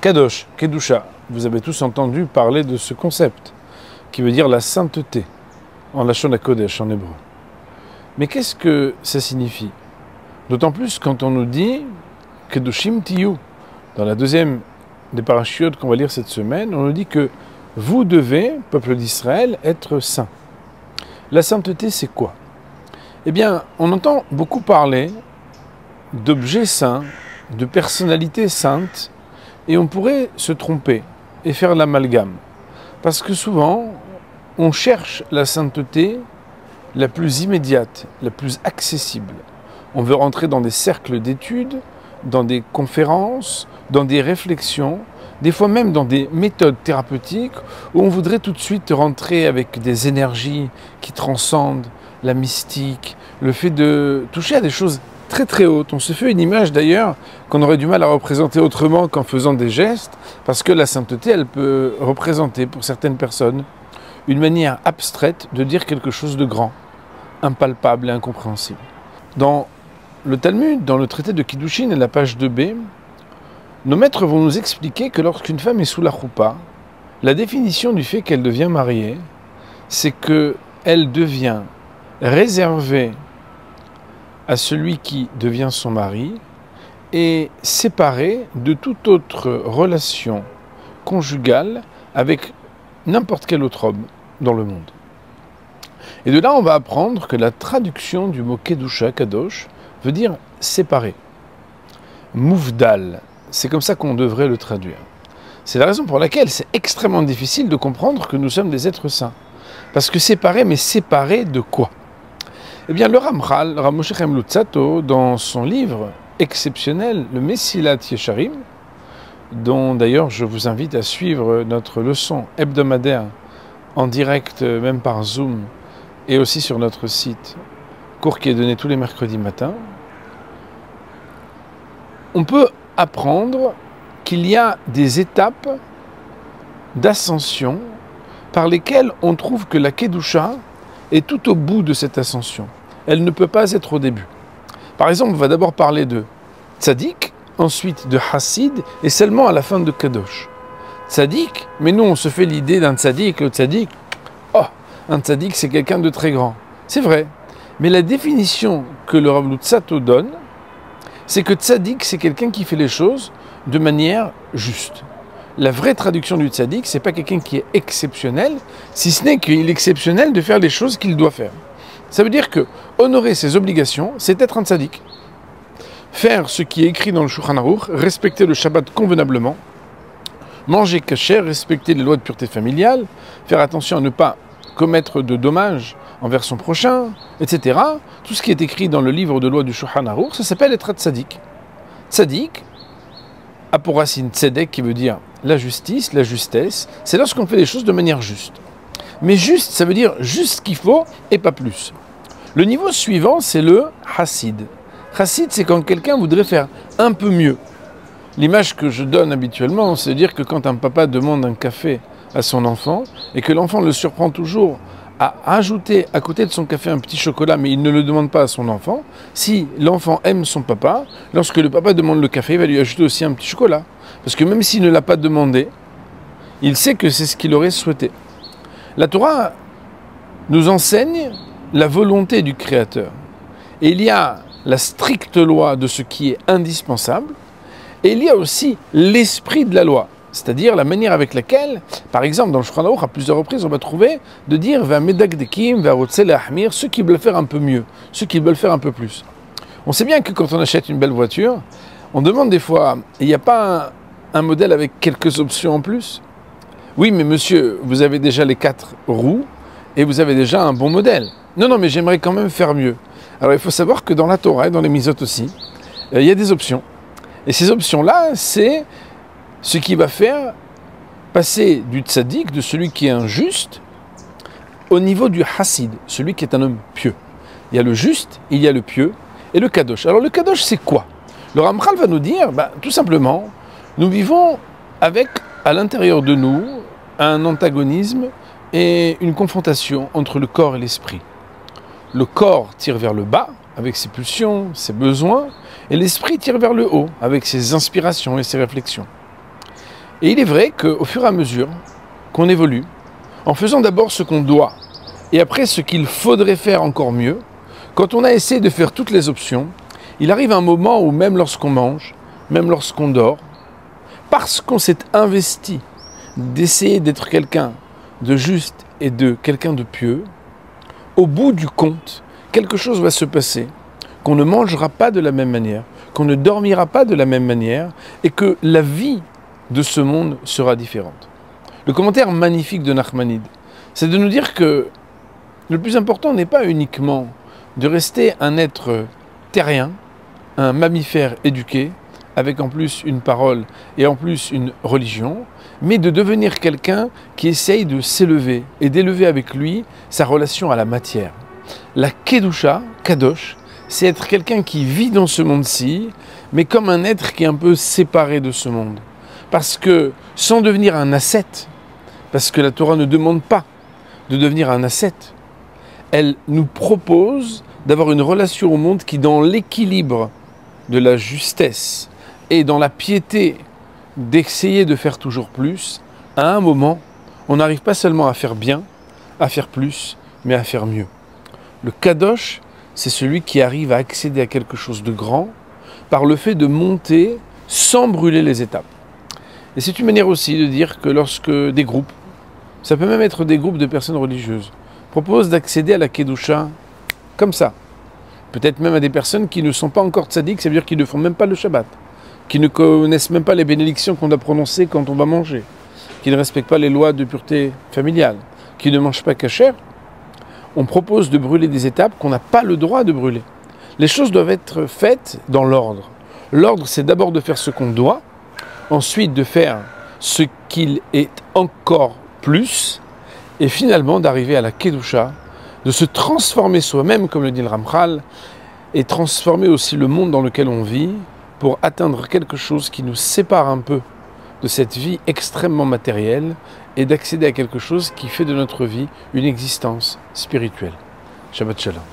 Kadosh, Kedusha, vous avez tous entendu parler de ce concept, qui veut dire la sainteté, en Lashon HaKodesh, en hébreu. Mais qu'est-ce que ça signifie? D'autant plus quand on nous dit Kedushim Tiyu, dans la deuxième des parachutes qu'on va lire cette semaine, on nous dit que vous devez, peuple d'Israël, être saint. La sainteté, c'est quoi? Eh bien, on entend beaucoup parler d'objets saints, de personnalités saintes, et on pourrait se tromper et faire l'amalgame. Parce que souvent, on cherche la sainteté la plus immédiate, la plus accessible. On veut rentrer dans des cercles d'études, dans des conférences, dans des réflexions, des fois même dans des méthodes thérapeutiques où on voudrait tout de suite rentrer avec des énergies qui transcendent la mystique, le fait de toucher à des choses très très hautes. On se fait une image d'ailleurs qu'on aurait du mal à représenter autrement qu'en faisant des gestes, parce que la sainteté, elle peut représenter pour certaines personnes une manière abstraite de dire quelque chose de grand, impalpable et incompréhensible. Dans le Talmud, dans le traité de Kiddushin, à la page 2b, nos maîtres vont nous expliquer que lorsqu'une femme est sous la choupa, la définition du fait qu'elle devient mariée, c'est qu'elle devient réservée à celui qui devient son mari et séparée de toute autre relation conjugale avec n'importe quel autre homme dans le monde. Et de là, on va apprendre que la traduction du mot Kedusha, Kadosh, veut dire séparé. Mouvdal, c'est comme ça qu'on devrait le traduire. C'est la raison pour laquelle c'est extrêmement difficile de comprendre que nous sommes des êtres saints. Parce que séparés, mais séparés de quoi? Eh bien, le Ramchal, Rav Moshe Chaim Luzzatto, dans son livre exceptionnel, le Mesilat Yesharim, dont d'ailleurs je vous invite à suivre notre leçon hebdomadaire en direct, même par Zoom, et aussi sur notre site, cours qui est donné tous les mercredis matins, on peut apprendre qu'il y a des étapes d'ascension par lesquelles on trouve que la Kedusha est tout au bout de cette ascension. Elle ne peut pas être au début. Par exemple, on va d'abord parler de Tzadik, ensuite de Hassid, et seulement à la fin de Kadosh. Tzadik, mais nous on se fait l'idée d'un Tzadik, le Tzadik, oh, un Tzadik c'est quelqu'un de très grand. C'est vrai, mais la définition que le Rav Luzzatto donne, c'est que Tzadik c'est quelqu'un qui fait les choses de manière juste. La vraie traduction du Tzadik, c'est pas quelqu'un qui est exceptionnel, si ce n'est qu'il est exceptionnel de faire les choses qu'il doit faire. Ça veut dire que honorer ses obligations, c'est être un Tzadik. Faire ce qui est écrit dans le Shulchan Aruch, respecter le Shabbat convenablement, manger kasher, respecter les lois de pureté familiale, faire attention à ne pas commettre de dommages envers son prochain, etc. Tout ce qui est écrit dans le livre de loi du Shulchan Aruch, ça s'appelle être Tzadik. Tzadik a pour racine tzedek, qui veut dire la justice, la justesse, c'est lorsqu'on fait les choses de manière juste. Mais juste, ça veut dire juste ce qu'il faut et pas plus. Le niveau suivant, c'est le Hassid. Hassid, c'est quand quelqu'un voudrait faire un peu mieux. L'image que je donne habituellement, c'est de dire que quand un papa demande un café à son enfant et que l'enfant le surprend toujours à ajouter à côté de son café un petit chocolat, mais il ne le demande pas à son enfant, si l'enfant aime son papa, lorsque le papa demande le café, il va lui ajouter aussi un petit chocolat. Parce que même s'il ne l'a pas demandé, il sait que c'est ce qu'il aurait souhaité. La Torah nous enseigne la volonté du Créateur. Et il y a la stricte loi de ce qui est indispensable, et il y a aussi l'esprit de la loi, c'est-à-dire la manière avec laquelle, par exemple, dans le Shulchan Aruch, à plusieurs reprises, on va trouver de dire « Va medakdekim, va rotsel ahmir », ceux qui veulent faire un peu mieux, ceux qui veulent faire un peu plus. On sait bien que quand on achète une belle voiture, on demande des fois « Il n'y a pas un modèle avec quelques options en plus ?» Oui, mais monsieur, vous avez déjà les 4 roues et vous avez déjà un bon modèle. Non, non, mais j'aimerais quand même faire mieux. Alors il faut savoir que dans la Torah et dans les Misot aussi, il y a des options. Et ces options-là, c'est ce qui va faire passer du tzaddik, de celui qui est un juste, au niveau du hassid, celui qui est un homme pieux. Il y a le juste, il y a le pieux et le kadosh. Alors le kadosh, c'est quoi? Le Ramchal va nous dire, tout simplement, nous vivons avec, à l'intérieur de nous, un antagonisme et une confrontation entre le corps et l'esprit. Le corps tire vers le bas, avec ses pulsions, ses besoins, et l'esprit tire vers le haut, avec ses inspirations et ses réflexions. Et il est vrai qu'au fur et à mesure qu'on évolue, en faisant d'abord ce qu'on doit, et après ce qu'il faudrait faire encore mieux, quand on a essayé de faire toutes les options, il arrive un moment où même lorsqu'on mange, même lorsqu'on dort, parce qu'on s'est investi d'essayer d'être quelqu'un de juste et de quelqu'un de pieux, au bout du compte, quelque chose va se passer, qu'on ne mangera pas de la même manière, qu'on ne dormira pas de la même manière, et que la vie de ce monde sera différente. Le commentaire magnifique de Nachmanide, c'est de nous dire que le plus important n'est pas uniquement de rester un être terrien, un mammifère éduqué, avec en plus une parole et en plus une religion, mais de devenir quelqu'un qui essaye de s'élever et d'élever avec lui sa relation à la matière. La Kedusha, Kadosh, c'est être quelqu'un qui vit dans ce monde-ci, mais comme un être qui est un peu séparé de ce monde. Parce que sans devenir un ascète, parce que la Torah ne demande pas de devenir un ascète, elle nous propose d'avoir une relation au monde qui, dans l'équilibre de la justesse et dans la piété d'essayer de faire toujours plus, à un moment, on n'arrive pas seulement à faire bien, à faire plus, mais à faire mieux. Le Kadosh, c'est celui qui arrive à accéder à quelque chose de grand par le fait de monter sans brûler les étapes. Et c'est une manière aussi de dire que lorsque des groupes, ça peut même être des groupes de personnes religieuses, proposent d'accéder à la Kedusha comme ça, peut-être même à des personnes qui ne sont pas encore tzaddik, ça veut dire qu'ils ne font même pas le Shabbat, qui ne connaissent même pas les bénédictions qu'on doit prononcer quand on va manger, qui ne respectent pas les lois de pureté familiale, qui ne mangent pas kasher, on propose de brûler des étapes qu'on n'a pas le droit de brûler. Les choses doivent être faites dans l'ordre. L'ordre, c'est d'abord de faire ce qu'on doit, ensuite de faire ce qu'il est encore plus, et finalement d'arriver à la Kedusha, de se transformer soi-même, comme le dit le Ramchal, et transformer aussi le monde dans lequel on vit, pour atteindre quelque chose qui nous sépare un peu de cette vie extrêmement matérielle, et d'accéder à quelque chose qui fait de notre vie une existence spirituelle. Shabbat Shalom.